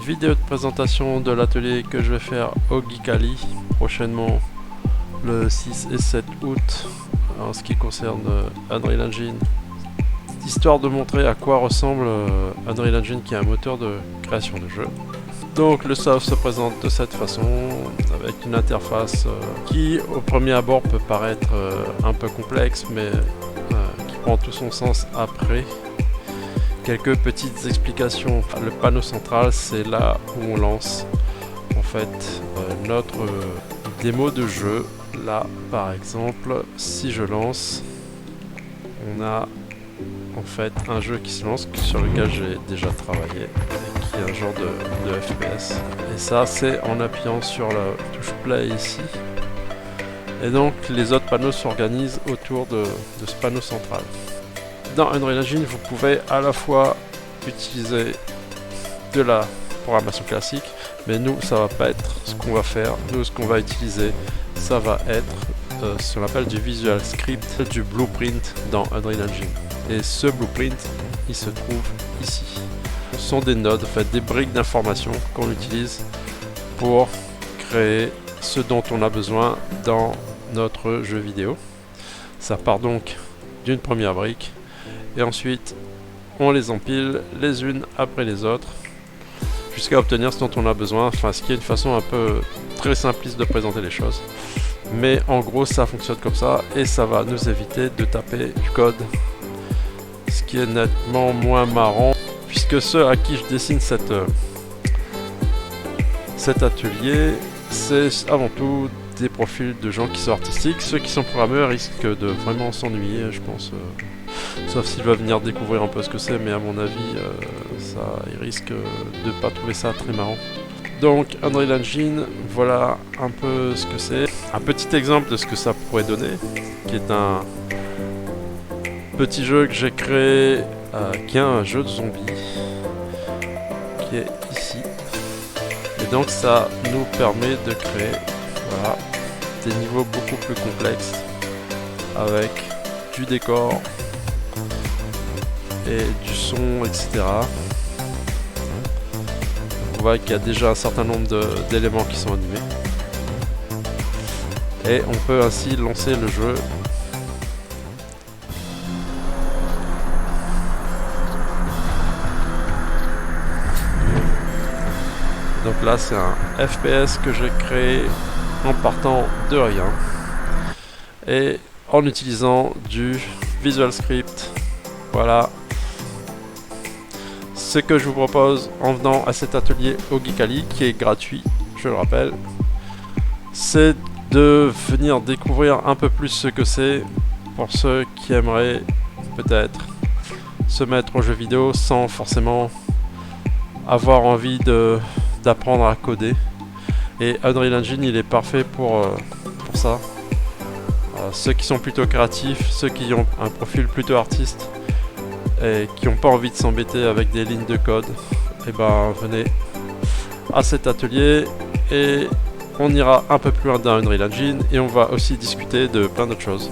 vidéo de présentation de l'atelier que je vais faire au Geekaly prochainement le 6 et 7 août en ce qui concerne Unreal Engine, histoire de montrer à quoi ressemble Unreal Engine, qui est un moteur de création de jeux. Donc le soft se présente de cette façon, avec une interface qui au premier abord peut paraître un peu complexe, mais qui prend tout son sens après. Quelques petites explications. Le panneau central, c'est là où on lance en fait notre démo de jeu. Là par exemple, si je lance, on a en fait un jeu qui se lance sur lequel j'ai déjà travaillé et qui est un genre de FPS, et ça c'est en appuyant sur la touche play ici, et donc les autres panneaux s'organisent autour de ce panneau central. Dans Unreal Engine, vous pouvez à la fois utiliser de la programmation classique, mais nous ça va pas être ce qu'on va faire. Nous, ce qu'on va utiliser, ça va être ce qu'on appelle du Visual Script, du blueprint dans Unreal Engine. Et ce blueprint, il se trouve ici. Ce sont des nodes, en fait, des briques d'information qu'on utilise pour créer ce dont on a besoin dans notre jeu vidéo. Ça part donc d'une première brique, et ensuite on les empile les unes après les autres jusqu'à obtenir ce dont on a besoin, enfin ce qui est une façon un peu très simpliste de présenter les choses. Mais en gros ça fonctionne comme ça, et ça va nous éviter de taper du code, ce qui est nettement moins marrant, puisque ceux à qui je dessine cet atelier, c'est avant tout des profils de gens qui sont artistiques. Ceux qui sont programmeurs risquent de vraiment s'ennuyer, je pense, sauf s'ils veulent venir découvrir un peu ce que c'est, mais à mon avis ils risquent de pas trouver ça très marrant. Donc Unreal Engine, voilà un peu ce que c'est. Un petit exemple de ce que ça pourrait donner, qui est un petit jeu que j'ai créé, qui est un jeu de zombies, qui est ici. Et donc ça nous permet de créer, voilà, des niveaux beaucoup plus complexes avec du décor et du son, etc. On voit qu'il y a déjà un certain nombre d'éléments qui sont animés, et on peut ainsi lancer le jeu. Donc là c'est un FPS que j'ai créé en partant de rien et en utilisant du Visual Script. Voilà ce que je vous propose en venant à cet atelier au Geekaly, qui est gratuit, je le rappelle. C'est de venir découvrir un peu plus ce que c'est, pour ceux qui aimeraient peut-être se mettre aux jeux vidéo sans forcément avoir envie d'apprendre à coder. Et Unreal Engine, il est parfait pour ça. Ceux qui sont plutôt créatifs, ceux qui ont un profil plutôt artiste et qui n'ont pas envie de s'embêter avec des lignes de code, et ben venez à cet atelier et on ira un peu plus loin dans Unreal Engine, et on va aussi discuter de plein d'autres choses.